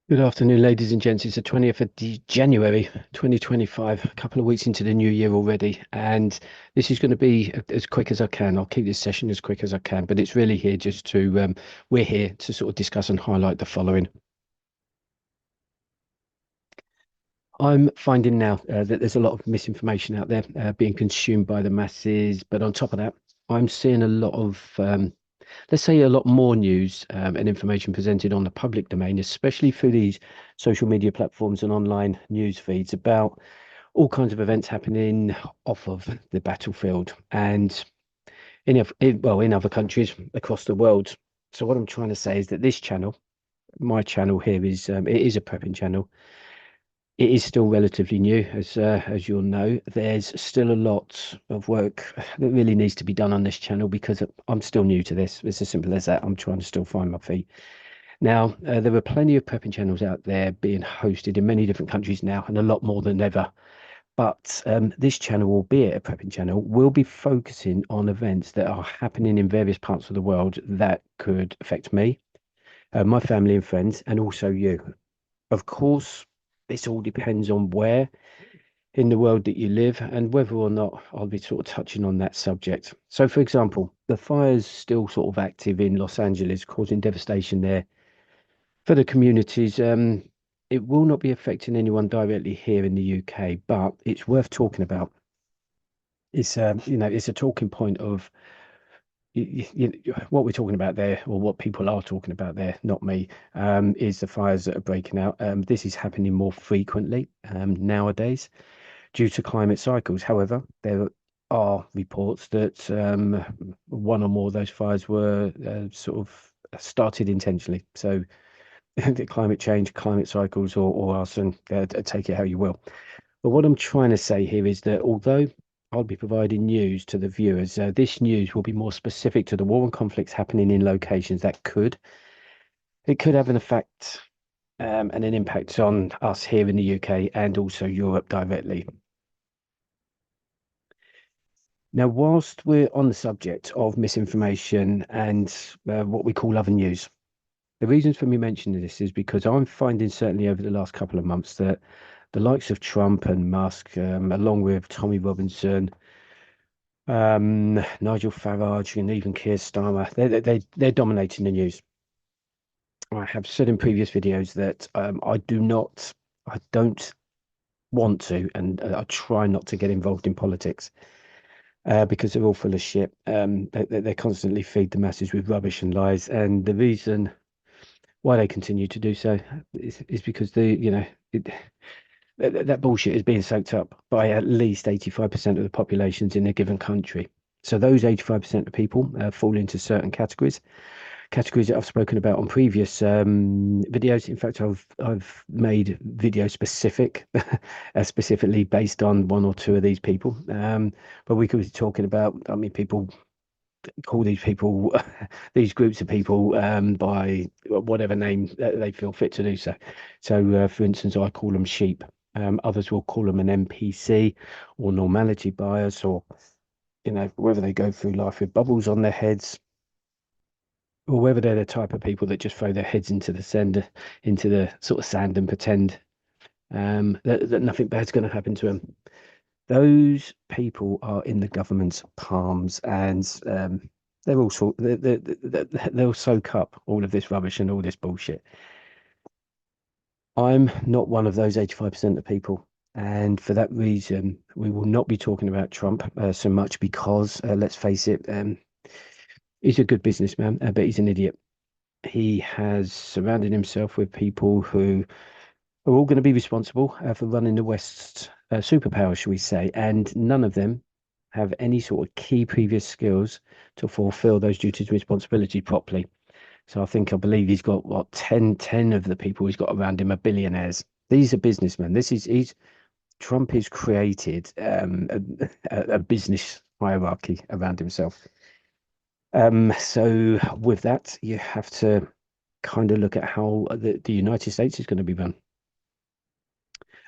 Good afternoon, ladies and gents. It's the 20th of January 2025, a couple of weeks into the new year already. And this is going to be as quick as I can. I'll keep this session as quick as I can, but it's really here just to, we're here to sort of discuss and highlight the following. I'm finding now that there's a lot of misinformation out there being consumed by the masses. But on top of that, I'm seeing a lot of let's say a lot more news and information presented on the public domain, especially through these social media platforms and online news feeds about all kinds of events happening off of the battlefield and in other countries across the world. So what I'm trying to say is that this channel, my channel here, is it is a prepping channel. It is still relatively new, as you'll know. There's still a lot of work that really needs to be done on this channel because I'm still new to this. It's as simple as that. I'm trying to still find my feet. Now, there are plenty of prepping channels out there being hosted in many different countries now, and a lot more than ever. But this channel, albeit a prepping channel, will be focusing on events that are happening in various parts of the world that could affect me, my family and friends, and also you. Of course, this all depends on where in the world that you live and whether or not I'll be sort of touching on that subject. So, for example, the fire's still sort of active in Los Angeles, causing devastation there for the communities. It will not be affecting anyone directly here in the UK, but it's worth talking about. It's a talking point of what we're talking about there, or what people are talking about there, not me, is the fires that are breaking out. This is happening more frequently nowadays due to climate cycles. However, there are reports that one or more of those fires were sort of started intentionally. So the climate change, climate cycles, or arson, take it how you will. But what I'm trying to say here is that although I'll be providing news to the viewers, this news will be more specific to the war and conflicts happening in locations that could have an effect and an impact on us here in the UK and also Europe directly. Now, whilst we're on the subject of misinformation and what we call other news, the reasons for me mentioning this is because I'm finding certainly over the last couple of months that the likes of Trump and Musk, along with Tommy Robinson, Nigel Farage, and even Keir Starmer, they're dominating the news. I have said in previous videos that I don't want to, and I try not to get involved in politics because they're all full of shit. They constantly feed the masses with rubbish and lies, and the reason why they continue to do so is because that bullshit is being soaked up by at least 85% of the populations in a given country. So those 85% of people fall into certain categories that I've spoken about on previous videos. In fact, I've made videos specifically based on one or two of these people. But we could be talking about, I mean, people call these people, these groups of people, by whatever name they feel fit to do so. So, for instance, I call them sheep. Others will call them an NPC or normality bias, or whether they go through life with bubbles on their heads, or whether they're the type of people that just throw their heads into the sort of sand and pretend that nothing bad's going to happen to them. Those people are in the government's palms, and they're all sort they'll soak up all of this rubbish and all this bullshit. I'm not one of those 85% of people. And for that reason, we will not be talking about Trump so much because, let's face it, he's a good businessman, but he's an idiot. He has surrounded himself with people who are all going to be responsible for running the West's superpower, shall we say, and none of them have any sort of key previous skills to fulfill those duties and responsibilities properly. So I believe he's got what 10 of the people he's got around him are billionaires. These are businessmen. He's Trump has created a business hierarchy around himself. So with that, you have to kind of look at how the United States is going to be run.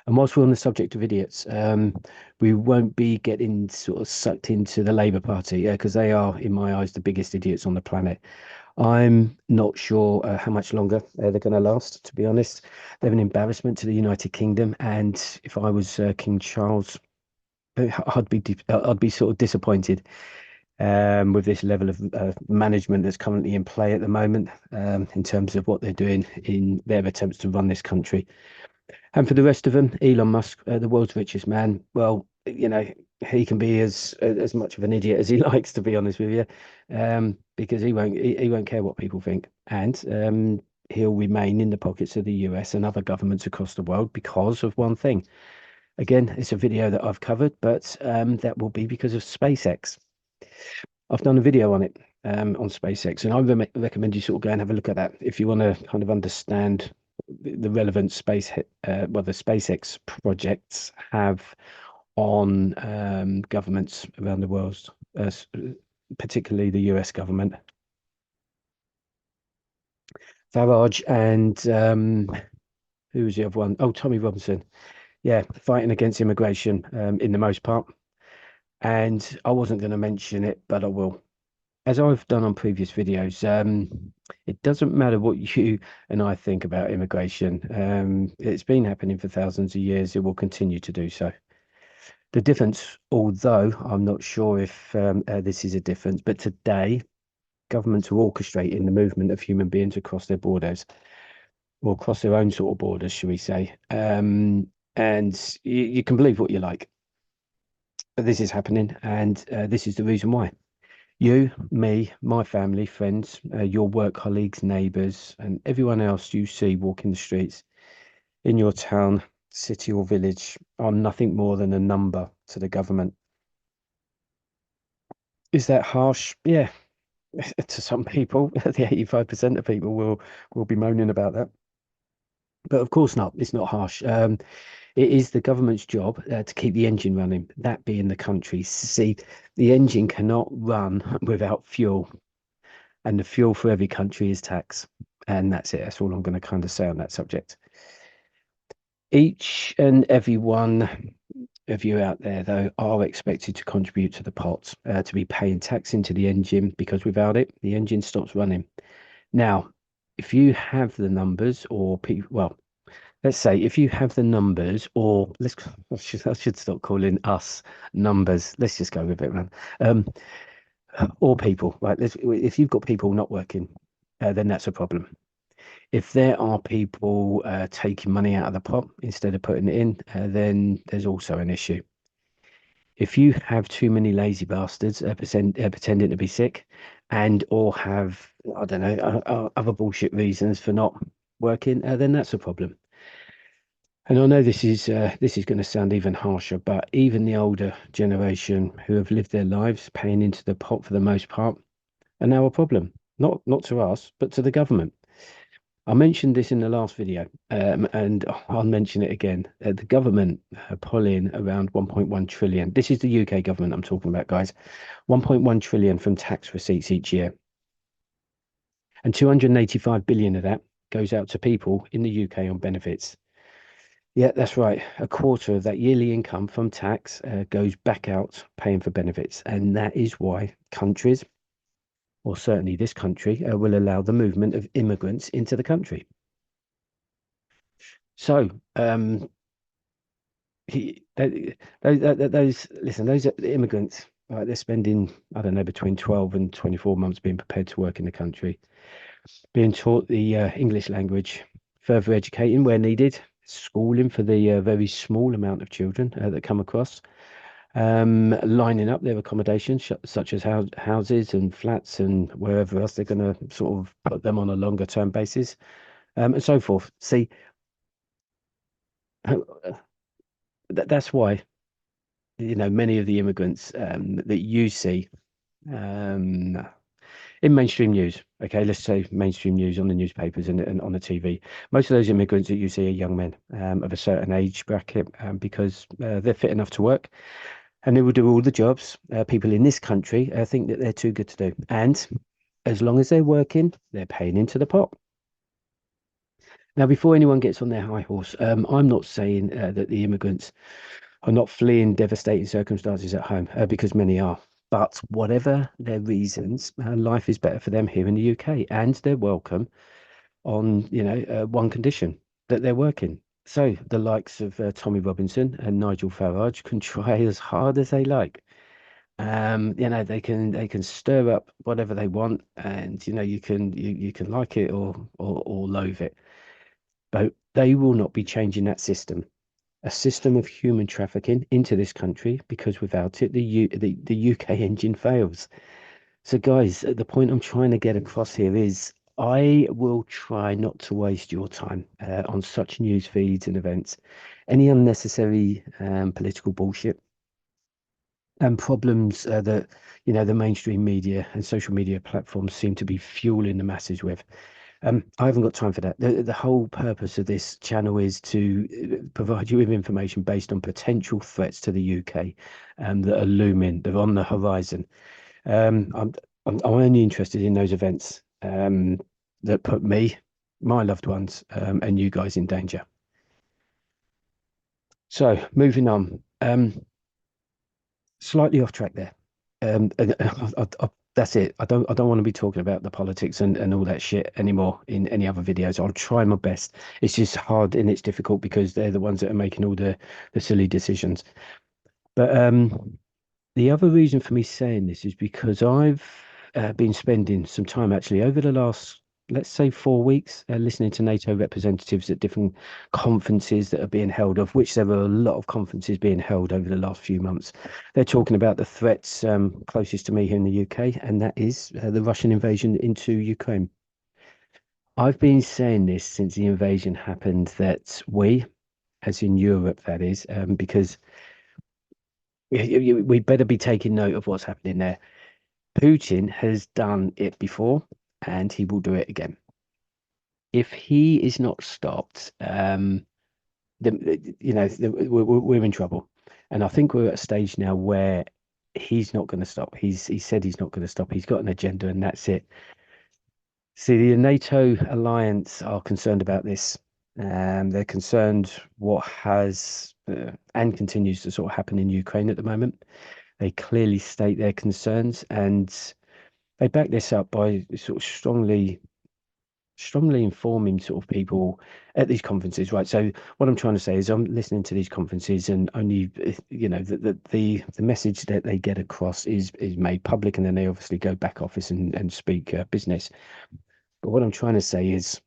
And whilst we're on the subject of idiots, we won't be getting sort of sucked into the Labour Party because they are, in my eyes, the biggest idiots on the planet. I'm not sure how much longer they're going to last, to be honest. They're an embarrassment to the United Kingdom, and if I was King Charles, I'd be sort of disappointed with this level of management that's currently in play at the moment, in terms of what they're doing in their attempts to run this country. And for the rest of them, Elon Musk, the world's richest man, well, he can be as much of an idiot as he likes, to be honest with you, because he won't care what people think, and he'll remain in the pockets of the US and other governments across the world because of one thing. Again, it's a video that I've covered, but that will be because of SpaceX. I've done a video on it, on SpaceX, and I recommend you sort of go and have a look at that if you want to kind of understand the relevant well, the SpaceX projects have on governments around the world, particularly the US government. Farage and who was the other one? Oh, Tommy Robinson. Yeah, fighting against immigration in the most part. And I wasn't going to mention it, but I will. As I've done on previous videos, it doesn't matter what you and I think about immigration. It's been happening for thousands of years. It will continue to do so. The difference, although I'm not sure if this is a difference, but today governments are orchestrating the movement of human beings across their borders or across their own sort of borders, shall we say. And you can believe what you like, but this is happening, and this is the reason why. You, me, my family, friends, your work colleagues, neighbours, and everyone else you see walking the streets in your town, city, or village are nothing more than a number to the government. Is that harsh? Yeah, to some people, the 85% of people will be moaning about that. But of course not. It's not harsh. It is the government's job to keep the engine running, that being the country. See, the engine cannot run without fuel, and the fuel for every country is tax. And that's it. That's all I'm going to kind of say on that subject. Each and every one of you out there, though, are expected to contribute to the pot, to be paying tax into the engine, because without it, the engine stops running. Now, if you have the numbers, or people, well, let's say if you have the numbers, or I should stop calling us numbers. Let's just go with it, man. Or people, right? If you've got people not working, then that's a problem. If there are people taking money out of the pot instead of putting it in, then there's also an issue. If you have too many lazy bastards pretending to be sick and or have, I don't know, other bullshit reasons for not working, then that's a problem. And I know this is going to sound even harsher, but even the older generation who have lived their lives paying into the pot for the most part are now a problem. Not to us, but to the government. I mentioned this in the last video, and I'll mention it again. The government are pulling around 1.1 trillion. This is the UK government I'm talking about, guys. 1.1 trillion from tax receipts each year, and 285 billion of that goes out to people in the UK on benefits. Yeah, that's right. A quarter of that yearly income from tax goes back out paying for benefits, and that is why countries, or certainly this country, will allow the movement of immigrants into the country. So, those immigrants, right, they're spending, I don't know, between 12 and 24 months being prepared to work in the country, being taught the English language, further educating where needed, schooling for the very small amount of children that come across, lining up their accommodations, such as houses and flats and wherever else they're going to sort of put them on a longer term basis, and so forth. See, that's why, many of the immigrants that you see um, in mainstream news, okay, let's say mainstream news on the newspapers and on the TV, most of those immigrants that you see are young men of a certain age bracket, because they're fit enough to work and they will do all the jobs. People in this country think that they're too good to do. And as long as they're working, they're paying into the pot. Now, before anyone gets on their high horse, I'm not saying that the immigrants are not fleeing devastating circumstances at home, because many are. But whatever their reasons, life is better for them here in the UK, and they're welcome on, one condition that they're working. So the likes of Tommy Robinson and Nigel Farage can try as hard as they like. They can stir up whatever they want, and you can like it or loathe it, but they will not be changing that system, a system of human trafficking into this country, because without it, the UK engine fails. So, guys, the point I'm trying to get across here is I will try not to waste your time on such news feeds and events. Any unnecessary political bullshit and problems that the mainstream media and social media platforms seem to be fueling the masses with. I haven't got time for that. The whole purpose of this channel is to provide you with information based on potential threats to the UK that are looming, they're on the horizon. I'm only interested in those events that put me, my loved ones, and you guys in danger. So moving on, slightly off track there. That's it. I don't want to be talking about the politics and all that shit anymore in any other videos. I'll try my best. It's just hard and it's difficult because they're the ones that are making all the silly decisions. But the other reason for me saying this is because I've been spending some time actually over the last, let's say, 4 weeks, listening to NATO representatives at different conferences that are being held, of which there were a lot of conferences being held over the last few months. They're talking about the threats closest to me here in the UK, and that is the Russian invasion into Ukraine. I've been saying this since the invasion happened, that we, as in Europe, that is, because we better be taking note of what's happening there. Putin has done it before and he will do it again. If he is not stopped, we're in trouble. And I think we're at a stage now where he's not going to stop. He said he's not going to stop. He's got an agenda and that's it. See, the NATO alliance are concerned about this. They're concerned what has and continues to sort of happen in Ukraine at the moment. They clearly state their concerns, and they back this up by sort of strongly informing sort of people at these conferences, right? So what I'm trying to say is I'm listening to these conferences, and only the message that they get across is made public, and then they obviously go back office and speak business. But what I'm trying to say is,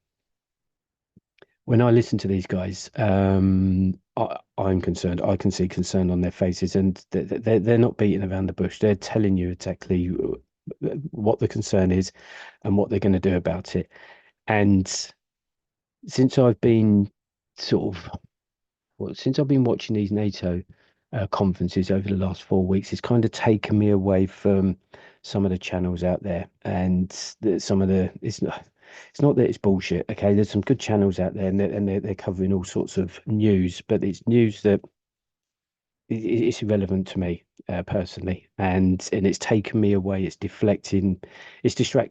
when I listen to these guys, I'm concerned. I can see concern on their faces, and they're not beating around the bush. They're telling you exactly what the concern is and what they're going to do about it. And since I've been sort of, well, since I've been watching these NATO conferences over the last 4 weeks, it's kind of taken me away from some of the channels out there, and some of the it's not that it's bullshit. Okay, there's some good channels out there, and they're covering all sorts of news, but it's news that it's irrelevant to me personally, and it's taken me away. It's distracting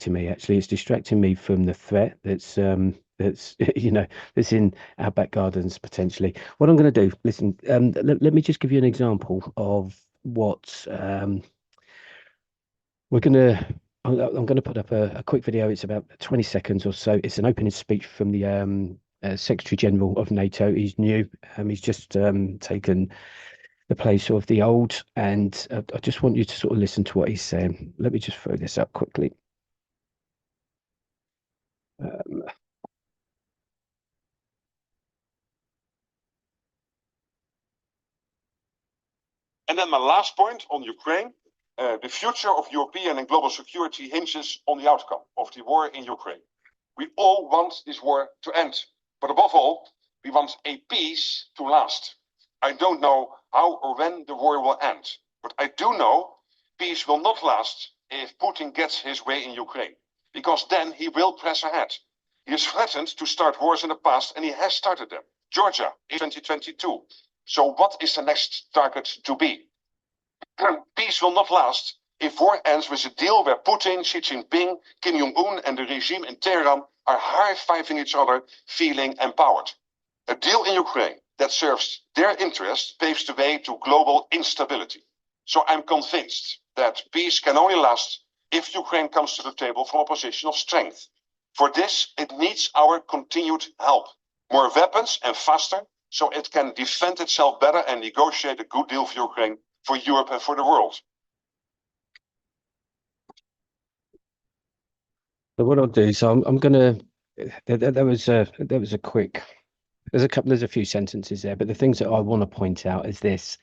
me. Actually, it's distracting me from the threat that's that's in our back gardens potentially. What I'm going to do, listen, let me just give you an example of what we're going to. I'm going to put up a quick video. It's about 20 seconds or so. It's an opening speech from the Secretary General of NATO. He's new. He's just taken the place of the old, and I just want you to sort of listen to what he's saying. Let me just throw this up quickly. Um, And then my last point on Ukraine, the future of European and global security hinges on the outcome of the war in Ukraine. We all want this war to end, but above all, we want a peace to last. I don't know how or when the war will end, but I do know peace will not last if Putin gets his way in Ukraine, because then he will press ahead. He has threatened to start wars in the past, and he has started them. Georgia in 2022. So what is the next target to be? Peace will not last if war ends with a deal where Putin, Xi Jinping, Kim Jong-un and the regime in Tehran are high-fiving each other, feeling empowered. A deal in Ukraine that serves their interests paves the way to global instability. So I'm convinced that peace can only last if Ukraine comes to the table from a position of strength. For this, it needs our continued help, more weapons and faster, so it can defend itself better and negotiate a good deal for Ukraine, for Europe and for the world. So what I'll do, so I'm gonna there was a quick there's a few sentences there, but the things that I want to point out is this.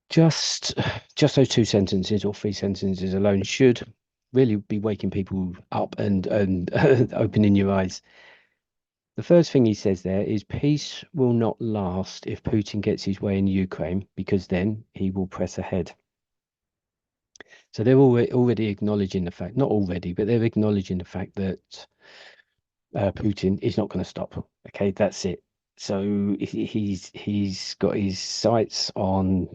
Just those two sentences or three sentences alone should really be waking people up and opening your eyes. The first thing he says there is peace will not last if Putin gets his way in Ukraine, because then he will press ahead. So they're already acknowledging the fact, not already, but they're acknowledging the fact that Putin is not going to stop. Okay, that's it. So he's got his sights on.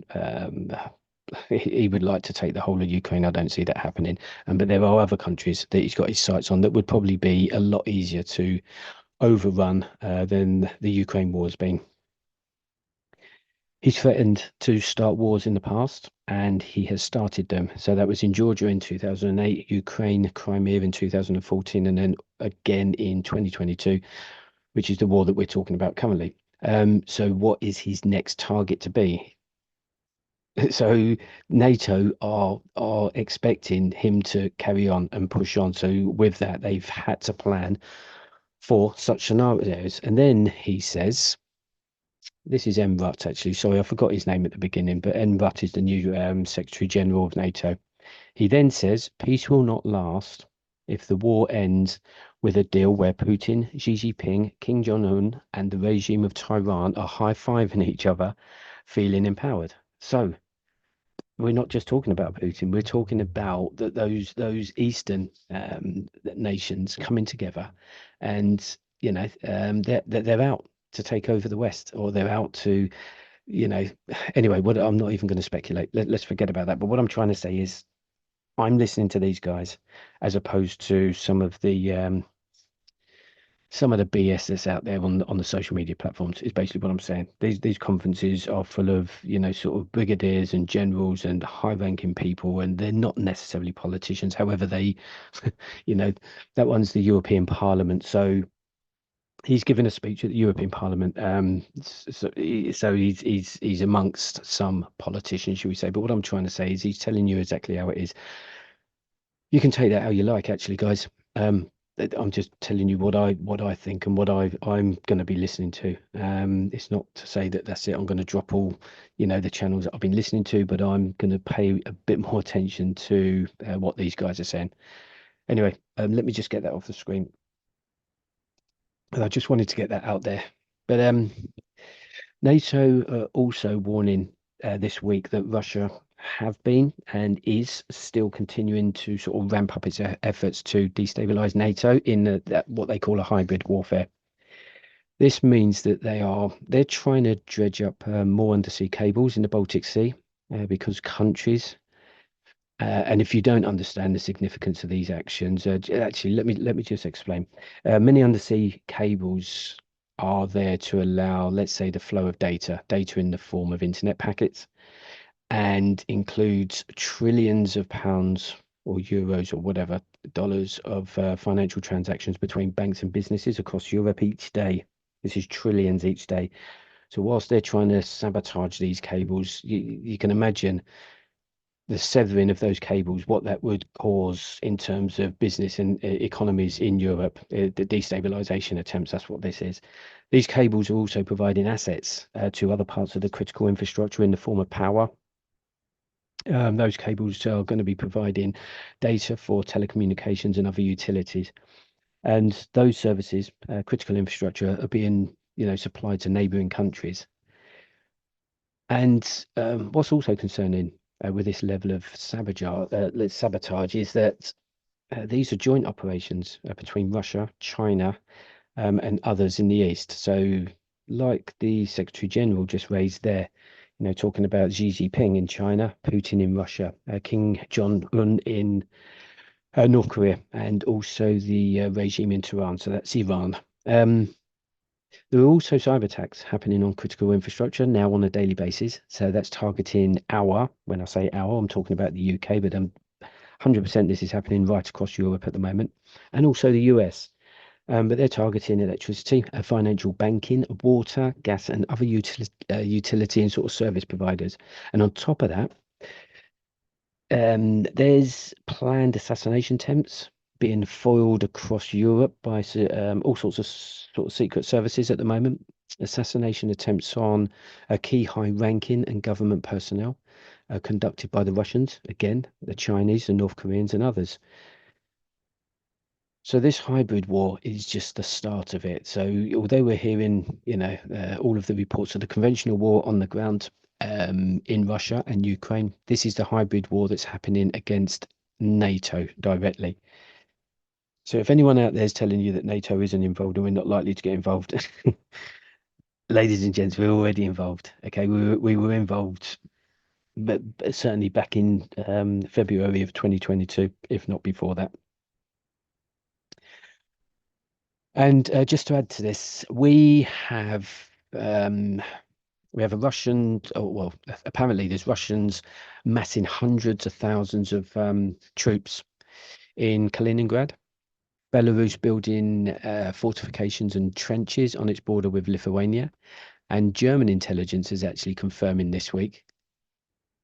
He would like to take the whole of Ukraine. I don't see that happening. But there are other countries that he's got his sights on that would probably be a lot easier to overrun than the Ukraine war has been. He's threatened to start wars in the past, and he has started them. So that was in Georgia in 2008, Ukraine, Crimea in 2014, and then again in 2022, which is the war that we're talking about currently. So what is his next target to be? So NATO are expecting him to carry on and push on. So with that, they've had to plan for such scenarios. And then he says, this is M. Rutt, actually. Sorry, I forgot his name at the beginning, but M. Rutt is the new Secretary General of NATO. He then says, peace will not last if the war ends with a deal where Putin, Xi Jinping, Kim Jong-un, and the regime of Tehran are high-fiving each other, feeling empowered. So we're not just talking about Putin. We're talking about those Eastern nations coming together, and they're out to take over the West, or they're out to, anyway. What I'm not even going to speculate. Let's forget about that. But what I'm trying to say is, I'm listening to these guys as opposed to some of the BS that's out there on the social media platforms is basically what I'm saying. These conferences are full of, sort of brigadiers and generals and high-ranking people, and they're not necessarily politicians. However, they, that one's the European Parliament. So he's given a speech at the European Parliament. So he's amongst some politicians, should we say? But what I'm trying to say is he's telling you exactly how it is. You can take that how you like, actually, guys. I'm just telling you what I think and what I'm going to be listening to. It's not to say that that's it. I'm going to drop all, the channels that I've been listening to, but I'm going to pay a bit more attention to what these guys are saying. Anyway, let me just get that off the screen. And I just wanted to get that out there. But NATO also warning this week that Russia have been and is still continuing to sort of ramp up its efforts to destabilize NATO in what they call a hybrid warfare. This means that they're trying to dredge up more undersea cables in the Baltic Sea because countries. And if you don't understand the significance of these actions, actually, let me just explain. Many undersea cables are there to allow, let's say, the flow of data in the form of internet packets, and includes trillions of pounds or euros or whatever dollars of financial transactions between banks and businesses across Europe each day. This is trillions each day. So whilst they're trying to sabotage these cables, you can imagine the severing of those cables, what that would cause in terms of business and economies in Europe, the destabilization attempts, that's what this is. These cables are also providing assets to other parts of the critical infrastructure in the form of power. Those cables are going to be providing data for telecommunications and other utilities. And those services, critical infrastructure, are being, supplied to neighboring countries. And what's also concerning with this level of sabotage is that these are joint operations between Russia, China, and others in the East. So, like the Secretary General just raised there, talking about Xi Jinping in China, Putin in Russia, Kim Jong-un in North Korea, and also the regime in Tehran. So that's Iran. There are also cyber attacks happening on critical infrastructure now on a daily basis. So that's targeting when I say our, I'm talking about the UK, but 100% this is happening right across Europe at the moment, and also the US. But they're targeting electricity, financial banking, water, gas, and other utility and sort of service providers. And on top of that, there's planned assassination attempts being foiled across Europe by all sorts of sort of secret services at the moment. Assassination attempts on key high-ranking and government personnel conducted by the Russians, again, the Chinese, the North Koreans, and others. So this hybrid war is just the start of it. So although we're hearing, all of the reports of the conventional war on the ground in Russia and Ukraine, this is the hybrid war that's happening against NATO directly. So if anyone out there is telling you that NATO isn't involved and we're not likely to get involved, ladies and gents, we're already involved. Okay, we were involved, but certainly back in February of 2022, if not before that. And just to add to this, um, we have a Russian, oh, well, apparently there's Russians massing hundreds of thousands of troops in Kaliningrad. Belarus building fortifications and trenches on its border with Lithuania. And German intelligence is actually confirming this week,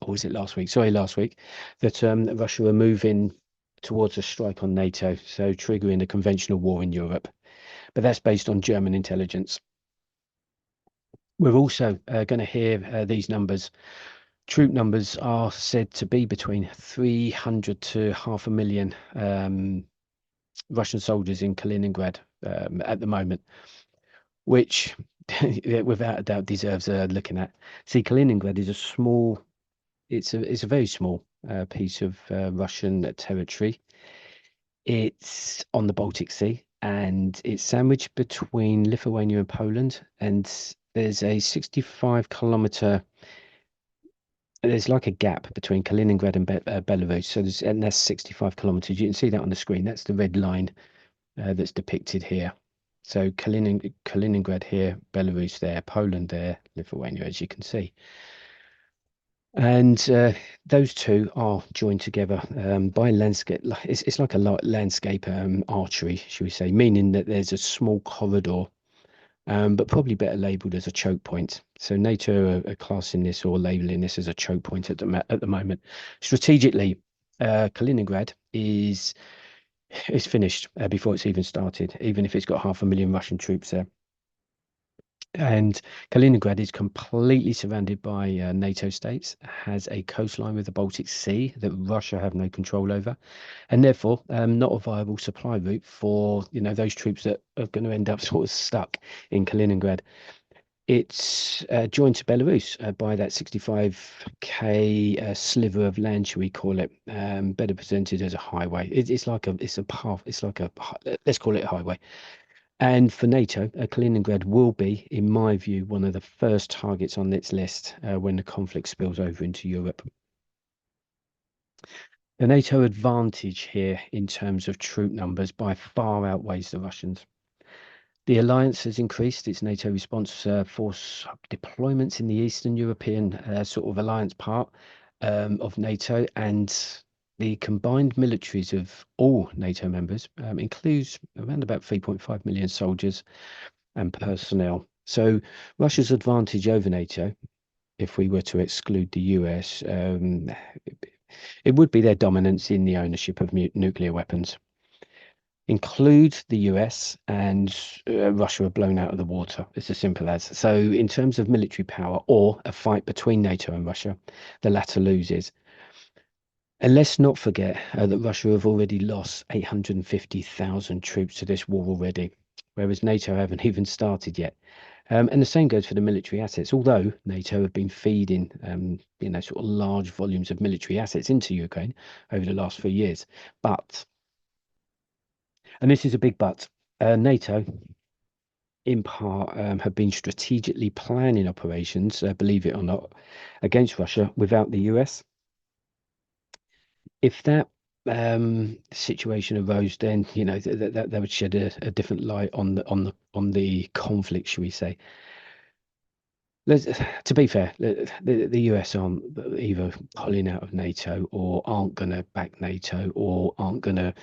or was it last week? Sorry, last week, that Russia are moving towards a strike on NATO, so triggering a conventional war in Europe. But that's based on German intelligence. We're also going to hear these numbers. Troop numbers are said to be between 300 to 500,000 Russian soldiers in Kaliningrad at the moment, which without a doubt deserves looking at. See, Kaliningrad is it's a very small piece of Russian territory. It's on the Baltic Sea and it's sandwiched between Lithuania and Poland. And there's a 65-kilometer, there's like a gap between Kaliningrad and Belarus. So and that's 65 kilometers. You can see that on the screen. That's the red line that's depicted here. So Kaliningrad here, Belarus there, Poland there, Lithuania, as you can see. And those two are joined together by landscape. It's like a landscape artery, should we say, meaning that there's a small corridor, but probably better labelled as a choke point. So NATO are classing this or labelling this as a choke point at the moment. Strategically, Kaliningrad is finished before it's even started, even if it's got 500,000 Russian troops there. And Kaliningrad is completely surrounded by NATO states, has a coastline with the Baltic Sea that Russia have no control over, and therefore not a viable supply route for those troops that are going to end up sort of stuck in Kaliningrad. It's joined to Belarus by that 65K sliver of land, shall we call it, better presented as a highway. It's like a path. It's like let's call it a highway. And for NATO, Kaliningrad will be, in my view, one of the first targets on its list when the conflict spills over into Europe. The NATO advantage here in terms of troop numbers by far outweighs the Russians. The alliance has increased its NATO response force deployments in the Eastern European sort of alliance part of NATO, and the combined militaries of all NATO members includes around about 3.5 million soldiers and personnel. So Russia's advantage over NATO, if we were to exclude the US, it would be their dominance in the ownership of nuclear weapons. Include the US and Russia are blown out of the water. It's as simple as. So in terms of military power or a fight between NATO and Russia, the latter loses. And let's not forget that Russia have already lost 850,000 troops to this war already, whereas NATO haven't even started yet. And the same goes for the military assets. Although NATO have been feeding, sort of large volumes of military assets into Ukraine over the last few years, and this is a big but, NATO, in part, have been strategically planning operations, believe it or not, against Russia without the US. If that situation arose, then that would shed a different light on the conflict, shall we say. Let's, to be fair, the US aren't either pulling out of NATO or aren't going to back NATO or aren't going to,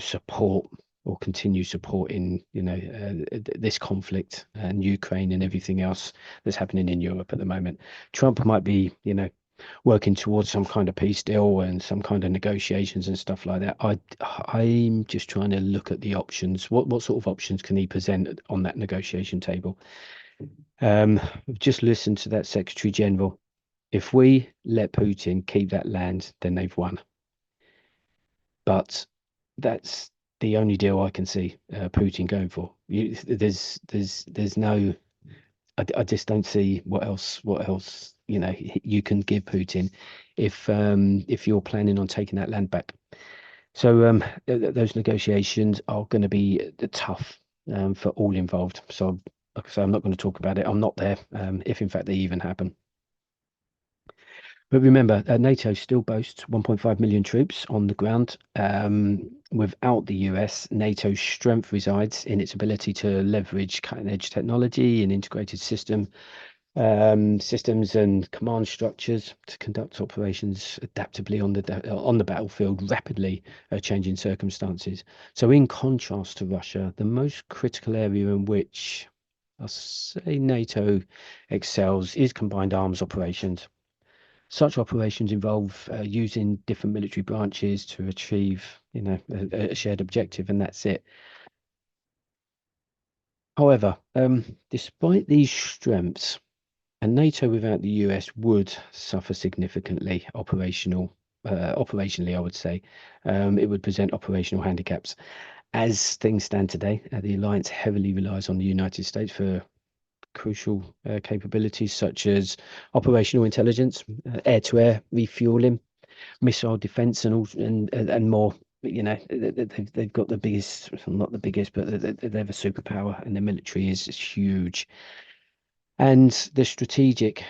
support or continue supporting, this conflict and Ukraine and everything else that's happening in Europe at the moment. Trump might be, working towards some kind of peace deal and some kind of negotiations and stuff like that. I'm just trying to look at the options. What sort of options can he present on that negotiation table? I've just listened to that Secretary General. If we let Putin keep that land, then they've won. But that's the only deal I can see Putin going for. There's no. I just don't see what else you can give Putin if you're planning on taking that land back. So those negotiations are going to be tough for all involved. So, like I say, I'm not going to talk about it. I'm not there, if in fact they even happen. But remember, NATO still boasts 1.5 million troops on the ground. Without the US, NATO's strength resides in its ability to leverage cutting-edge technology and integrated systems and command structures to conduct operations adaptably on the battlefield, rapidly changing circumstances. So, in contrast to Russia, the most critical area in which I'll say NATO excels is combined arms operations. Such operations involve using different military branches to achieve, a shared objective, and that's it. However, despite these strengths, and NATO without the US would suffer significantly operationally, I would say. It would present operational handicaps. As things stand today, the alliance heavily relies on the United States for crucial capabilities such as operational intelligence, air-to-air refueling, missile defense, and more. They've got the biggest, well, not the biggest, but they're the superpower, and the military is huge. And the strategic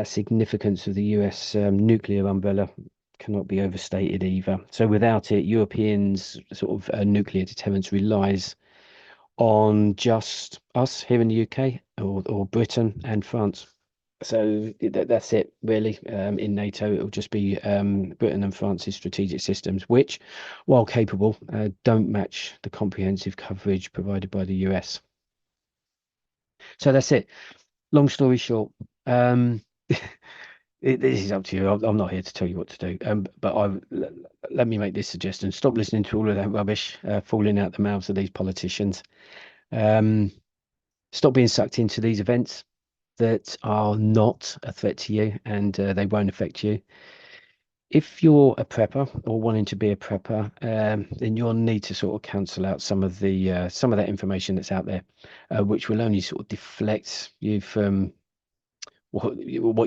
significance of the US nuclear umbrella cannot be overstated either. So without it, Europeans' sort of nuclear deterrence relies on just us here in the UK or Britain and France. So that's it, really. In NATO, it'll just be Britain and France's strategic systems, which, while capable, don't match the comprehensive coverage provided by the US. So that's it. Long story short, um, this is up to you. I'm not here to tell you what to do. But let me make this suggestion: stop listening to all of that rubbish falling out the mouths of these politicians. Um, Stop being sucked into these events that are not a threat to you, and they won't affect you. If you're a prepper or wanting to be a prepper, then you'll need to sort of cancel out some of that information that's out there, which will only sort of deflect you from what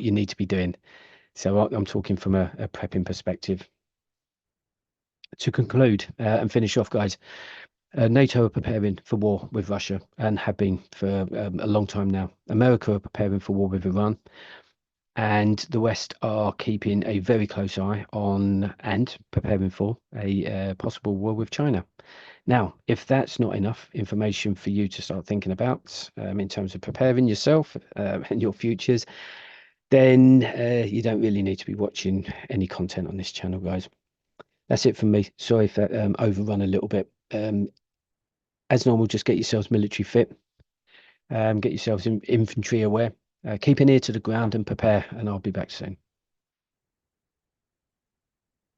you need to be doing. So I'm talking from a prepping perspective. To conclude and finish off, guys, NATO are preparing for war with Russia and have been for a long time now. America are preparing for war with Iran, and the West are keeping a very close eye on and preparing for a possible war with China. Now, if that's not enough information for you to start thinking about in terms of preparing yourself and your futures, then you don't really need to be watching any content on this channel, guys. That's it from me. Sorry if that overrun a little bit. As normal, just get yourselves military fit, get yourselves infantry aware, keep an ear to the ground and prepare, and I'll be back soon.